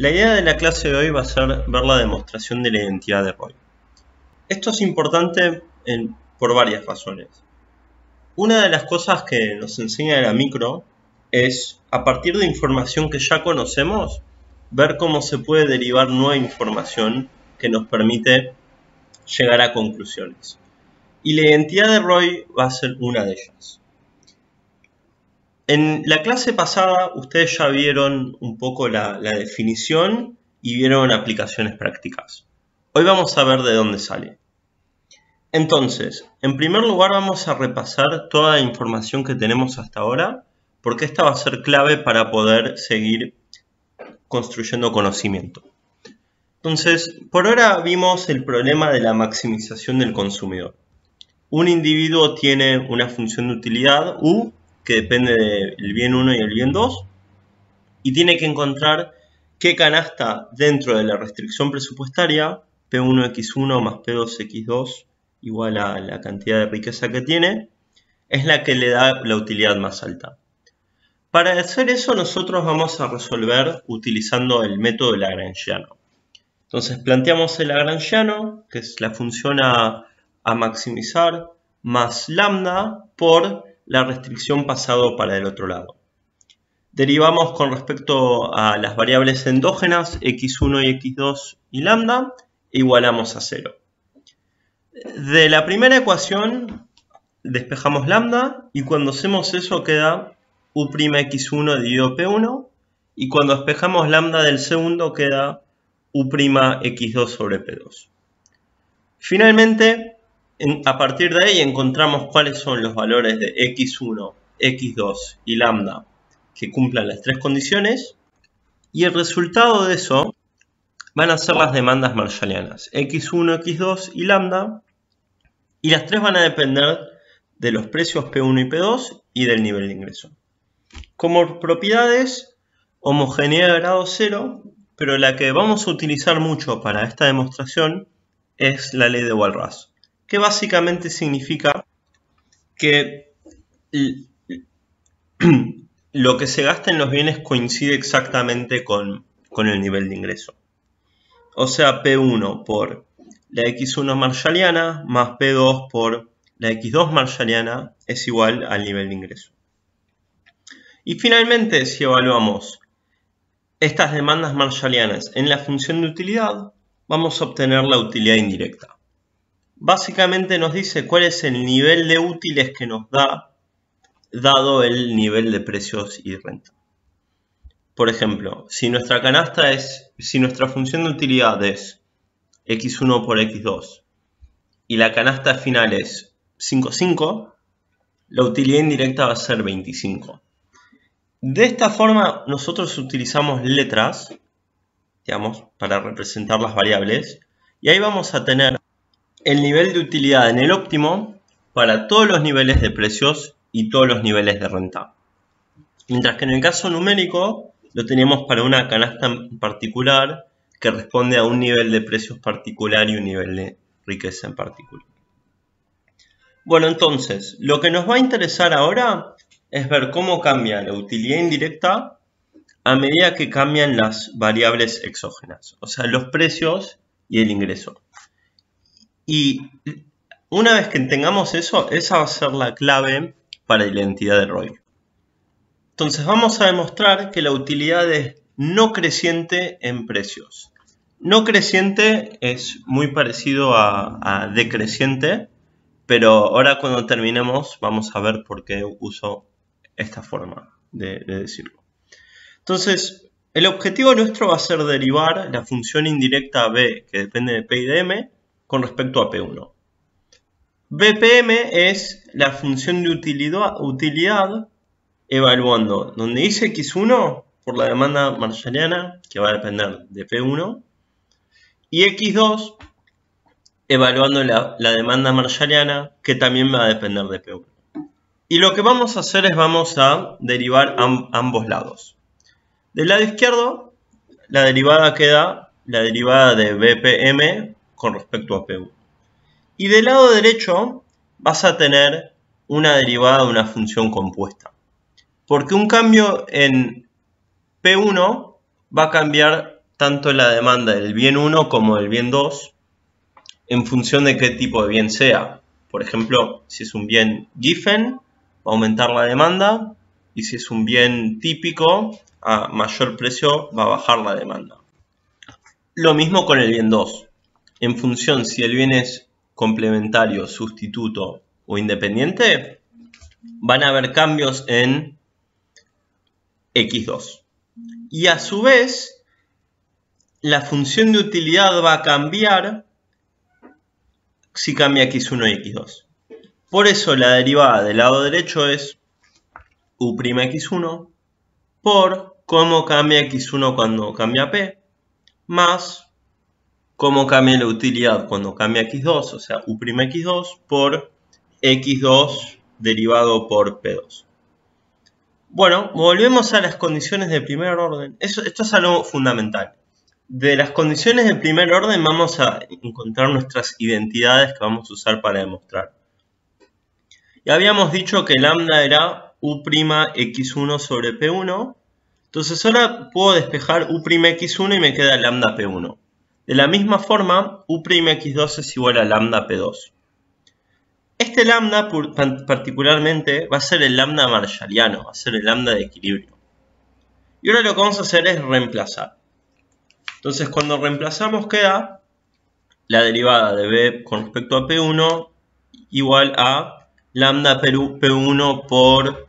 La idea de la clase de hoy va a ser ver la demostración de la identidad de Roy. Esto es importante por varias razones. Una de las cosas que nos enseña la micro es, a partir de información que ya conocemos, ver cómo se puede derivar nueva información que nos permite llegar a conclusiones. Y la identidad de Roy va a ser una de ellas. En la clase pasada ustedes ya vieron un poco la definición y vieron aplicaciones prácticas. Hoy vamos a ver de dónde sale. Entonces, en primer lugar vamos a repasar toda la información que tenemos hasta ahora, porque esta va a ser clave para poder seguir construyendo conocimiento. Entonces, por ahora vimos el problema de la maximización del consumidor. Un individuo tiene una función de utilidad, U, que depende del bien 1 y el bien 2, y tiene que encontrar qué canasta dentro de la restricción presupuestaria, P1x1 más P2x2 igual a la cantidad de riqueza que tiene, es la que le da la utilidad más alta. Para hacer eso nosotros vamos a resolver utilizando el método lagrangiano. Entonces planteamos el lagrangiano, que es la función a maximizar, más lambda por la restricción pasado para el otro lado. Derivamos con respecto a las variables endógenas, x1 y x2 y lambda, e igualamos a 0. De la primera ecuación despejamos lambda, y cuando hacemos eso queda u'x1 dividido p1, y cuando despejamos lambda del segundo queda u'x2 sobre p2. Finalmente, a partir de ahí encontramos cuáles son los valores de x1, x2 y lambda que cumplan las tres condiciones, y el resultado de eso van a ser las demandas marshallianas, x1, x2 y lambda, y las tres van a depender de los precios P1 y P2 y del nivel de ingreso. Como propiedades, homogeneidad de grado 0, pero la que vamos a utilizar mucho para esta demostración es la ley de Walras, que básicamente significa que lo que se gasta en los bienes coincide exactamente con el nivel de ingreso. O sea, P1 por la x1 marshalliana más P2 por la x2 marshalliana es igual al nivel de ingreso. Y finalmente, si evaluamos estas demandas marshallianas en la función de utilidad, vamos a obtener la utilidad indirecta. Básicamente nos dice cuál es el nivel de útiles que nos da dado el nivel de precios y renta. Por ejemplo, si nuestra función de utilidad es x1 por x2 y la canasta final es 5,5, la utilidad indirecta va a ser 25. De esta forma nosotros utilizamos letras, digamos, para representar las variables, y ahí vamos a tener el nivel de utilidad en el óptimo para todos los niveles de precios y todos los niveles de renta. Mientras que en el caso numérico lo tenemos para una canasta en particular que responde a un nivel de precios particular y un nivel de riqueza en particular. Bueno, entonces, lo que nos va a interesar ahora es ver cómo cambia la utilidad indirecta a medida que cambian las variables exógenas, o sea, los precios y el ingreso. Y una vez que tengamos eso, esa va a ser la clave para la identidad de Roy. Entonces vamos a demostrar que la utilidad es no creciente en precios. No creciente es muy parecido a decreciente, pero ahora cuando terminemos vamos a ver por qué uso esta forma de decirlo. Entonces, el objetivo nuestro va a ser derivar la función indirecta B, que depende de P y de M, con respecto a P1. BPM es la función de utilidad evaluando donde dice x1 por la demanda marshalliana, que va a depender de P1, y x2 evaluando la demanda marshalliana, que también va a depender de P1. Y lo que vamos a hacer es vamos a derivar ambos lados. Del lado izquierdo, la derivada queda la derivada de BPM con respecto a P1. Y del lado derecho vas a tener una derivada de una función compuesta. Porque un cambio en P1 va a cambiar tanto la demanda del bien 1 como del bien 2 en función de qué tipo de bien sea. Por ejemplo, si es un bien Giffen, va a aumentar la demanda, y si es un bien típico, a mayor precio va a bajar la demanda. Lo mismo con el bien 2. En función si el bien es complementario, sustituto o independiente, van a haber cambios en x2. Y a su vez, la función de utilidad va a cambiar si cambia x1 y x2. Por eso la derivada del lado derecho es u'x1 por cómo cambia x1 cuando cambia p, más cómo cambia la utilidad cuando cambia x2, o sea, u'x2 por x2 derivado por p2. Bueno, volvemos a las condiciones de primer orden. Esto es algo fundamental. De las condiciones de primer orden vamos a encontrar nuestras identidades que vamos a usar para demostrar. Ya habíamos dicho que lambda era u'x1 sobre p1. Entonces ahora puedo despejar u'x1 y me queda lambda p1. De la misma forma, u'x2 es igual a lambda p2. Este lambda particularmente va a ser el lambda marshalliano, va a ser el lambda de equilibrio. Y ahora lo que vamos a hacer es reemplazar. Entonces cuando reemplazamos queda la derivada de b con respecto a p1 igual a lambda p1 por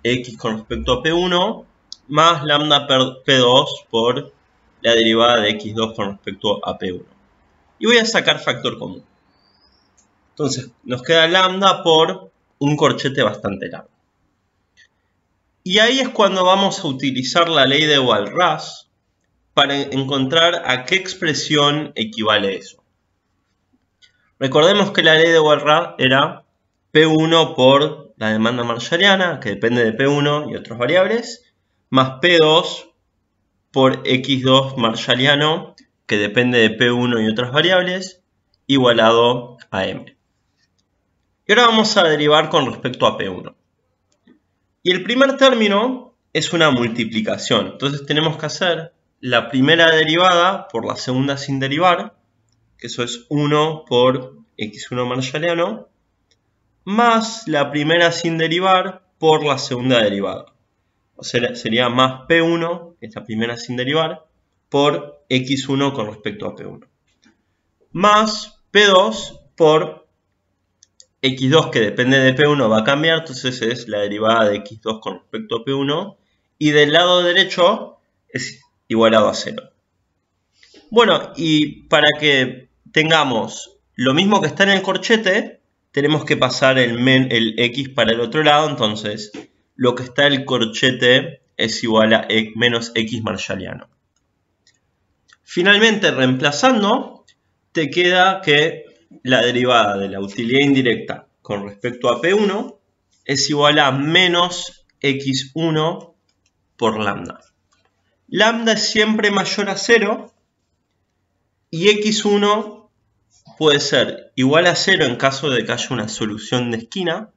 x con respecto a p1 más lambda p2 por la derivada de x2 con respecto a p1. Y voy a sacar factor común. Entonces nos queda lambda por un corchete bastante largo. Y ahí es cuando vamos a utilizar la ley de Walras para encontrar a qué expresión equivale eso. Recordemos que la ley de Walras era P1 por la demanda marshalliana, que depende de P1 y otras variables, más P2 por X2 marshalliano, que depende de P1 y otras variables, igualado a M. Y ahora vamos a derivar con respecto a P1. Y el primer término es una multiplicación. Entonces tenemos que hacer la primera derivada por la segunda sin derivar, que eso es 1 por x1 marshalliano, más la primera sin derivar por la segunda derivada. O sea, sería más P1, esta primera sin derivar, por x1 con respecto a P1. Más P2 por x2, que depende de P1, va a cambiar, entonces es la derivada de x2 con respecto a P1. Y del lado derecho es igualado a 0. Bueno, y para que tengamos lo mismo que está en el corchete, tenemos que pasar el x para el otro lado, entonces lo que está en el corchete es igual a menos x marshalliano. Finalmente, reemplazando, te queda que la derivada de la utilidad indirecta con respecto a P1 es igual a menos x1 por lambda. Lambda es siempre mayor a 0 y x1 puede ser igual a 0 en caso de que haya una solución de esquina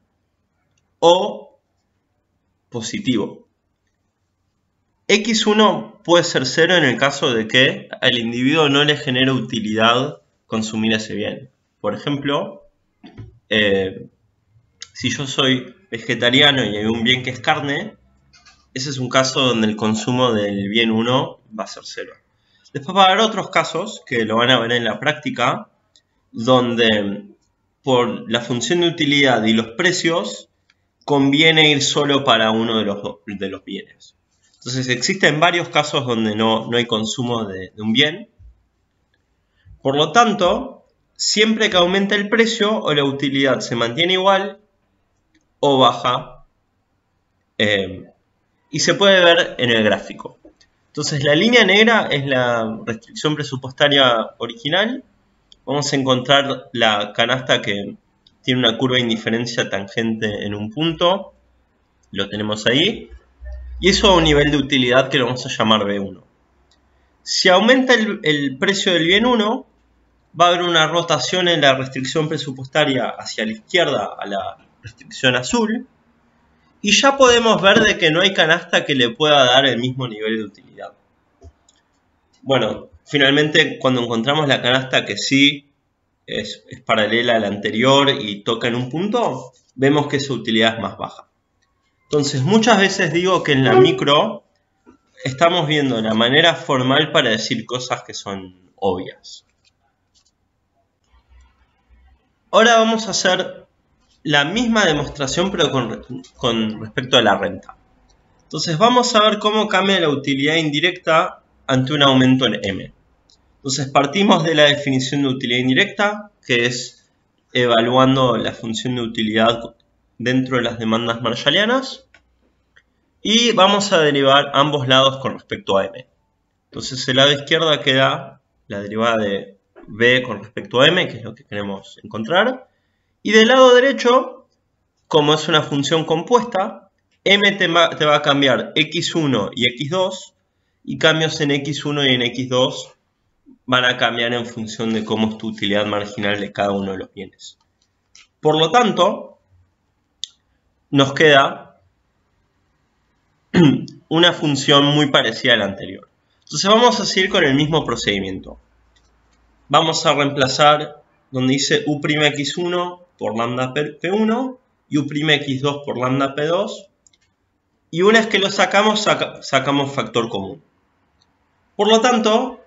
o positivo. x1 puede ser 0 en el caso de que al individuo no le genere utilidad consumir ese bien. Por ejemplo, si yo soy vegetariano y hay un bien que es carne, ese es un caso donde el consumo del bien 1 va a ser 0. Después va a haber otros casos que lo van a ver en la práctica, donde por la función de utilidad y los precios conviene ir solo para uno de los bienes. Entonces existen varios casos donde no hay consumo de un bien. Por lo tanto, siempre que aumente el precio o la utilidad se mantiene igual o baja, y se puede ver en el gráfico. Entonces la línea negra es la restricción presupuestaria original. Vamos a encontrar la canasta que tiene una curva de indiferencia tangente en un punto. Lo tenemos ahí. Y eso a un nivel de utilidad que lo vamos a llamar B1. Si aumenta el precio del bien 1, va a haber una rotación en la restricción presupuestaria hacia la izquierda a la restricción azul. Y ya podemos ver de que no hay canasta que le pueda dar el mismo nivel de utilidad. Bueno, finalmente cuando encontramos la canasta que sí es paralela a la anterior y toca en un punto, vemos que su utilidad es más baja. Entonces muchas veces digo que en la micro estamos viendo la manera formal para decir cosas que son obvias. Ahora vamos a hacer la misma demostración pero con respecto a la renta. Entonces vamos a ver cómo cambia la utilidad indirecta ante un aumento en M. Entonces partimos de la definición de utilidad indirecta, que es evaluando la función de utilidad dentro de las demandas marshallianas. Y vamos a derivar ambos lados con respecto a M. Entonces el lado izquierdo queda la derivada de B con respecto a M, que es lo que queremos encontrar. Y del lado derecho, como es una función compuesta, M te va a cambiar x1 y x2, y cambios en x1 y en x2 van a cambiar en función de cómo es tu utilidad marginal de cada uno de los bienes. Por lo tanto, nos queda una función muy parecida a la anterior. Entonces vamos a seguir con el mismo procedimiento. Vamos a reemplazar donde dice u'x1 por lambda p1 y u'x2 por lambda p2. Y una vez que lo sacamos, sacamos factor común. Por lo tanto,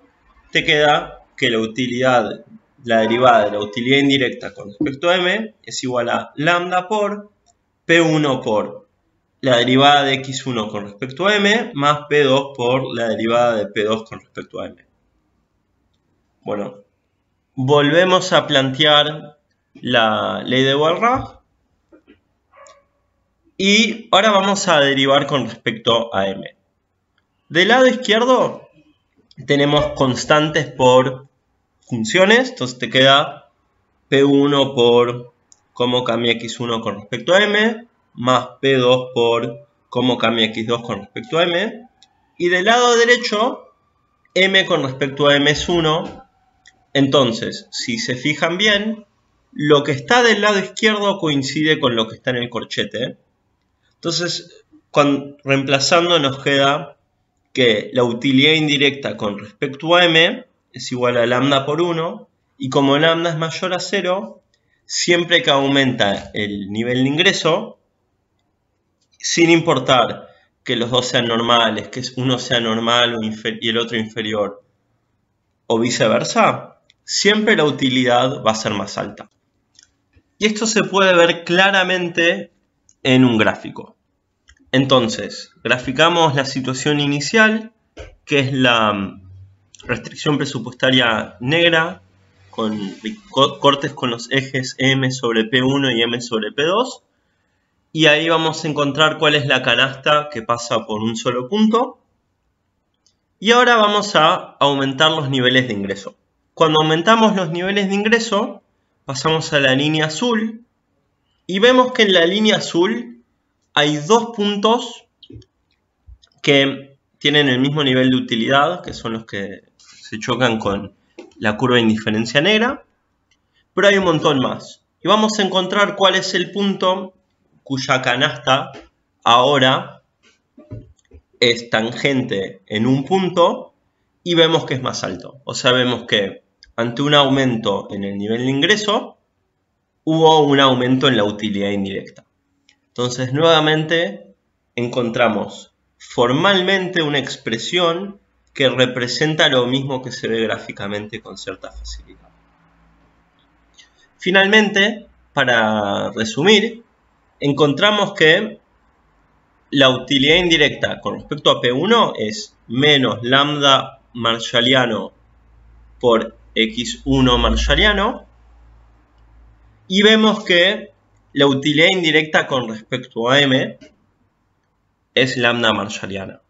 te queda que la derivada de la utilidad indirecta con respecto a M es igual a lambda por P1 por la derivada de x1 con respecto a M más P2 por la derivada de P2 con respecto a M. Bueno, volvemos a plantear la ley de Walras y ahora vamos a derivar con respecto a M. Del lado izquierdo tenemos constantes por funciones, entonces te queda P1 por cómo cambia x1 con respecto a M, más P2 por cómo cambia x2 con respecto a M. Y del lado derecho, M con respecto a M es 1. Entonces, si se fijan bien, lo que está del lado izquierdo coincide con lo que está en el corchete. Entonces, reemplazando nos queda que la utilidad indirecta con respecto a M es igual a lambda por 1. Y como lambda es mayor a 0, siempre que aumenta el nivel de ingreso, sin importar que los dos sean normales, que uno sea normal y el otro inferior, o viceversa, siempre la utilidad va a ser más alta. Y esto se puede ver claramente en un gráfico. Entonces, graficamos la situación inicial, que es la restricción presupuestaria negra, con cortes con los ejes M sobre P1 y M sobre P2. Y ahí vamos a encontrar cuál es la canasta que pasa por un solo punto. Y ahora vamos a aumentar los niveles de ingreso. Cuando aumentamos los niveles de ingreso, pasamos a la línea azul. Y vemos que en la línea azul hay dos puntos que tienen el mismo nivel de utilidad, que son los que se chocan con la curva de indiferencia negra. Pero hay un montón más. Y vamos a encontrar cuál es el punto cuya canasta ahora es tangente en un punto y vemos que es más alto. O sea, vemos que ante un aumento en el nivel de ingreso, hubo un aumento en la utilidad indirecta. Entonces, nuevamente, encontramos formalmente una expresión que representa lo mismo que se ve gráficamente con cierta facilidad. Finalmente, para resumir, encontramos que la utilidad indirecta con respecto a P1 es menos lambda marshalliano por x1 marshalliano. Y vemos que la utilidad indirecta con respecto a M es lambda marshalliana.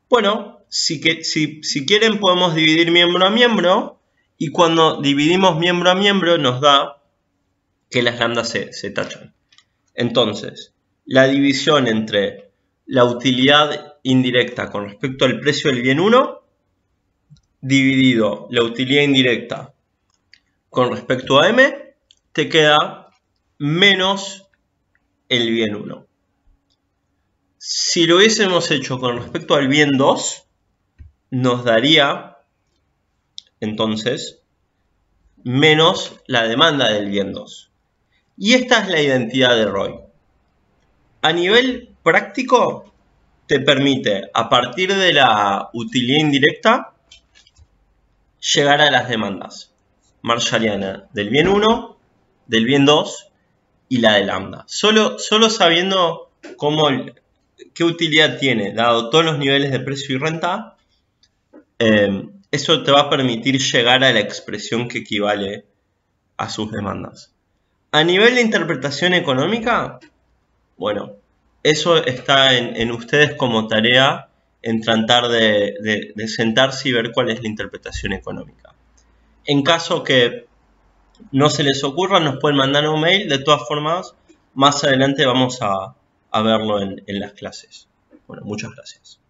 Bueno, si quieren podemos dividir miembro a miembro. Y cuando dividimos miembro a miembro nos da que las lambdas se tachan. Entonces, la división entre la utilidad indirecta con respecto al precio del bien 1 dividido la utilidad indirecta con respecto a M te queda menos el bien 1. Si lo hubiésemos hecho con respecto al bien 2, nos daría entonces menos la demanda del bien 2. Y esta es la identidad de ROI. A nivel práctico, te permite, a partir de la utilidad indirecta, llegar a las demandas marshalliana del bien 1, del bien 2 y la de lambda. Solo sabiendo qué utilidad tiene, dado todos los niveles de precio y renta, eso te va a permitir llegar a la expresión que equivale a sus demandas. A nivel de interpretación económica, bueno, eso está en ustedes como tarea, en tratar de sentarse y ver cuál es la interpretación económica. En caso que no se les ocurra, nos pueden mandar un mail. De todas formas, más adelante vamos a verlo en las clases. Bueno, muchas gracias.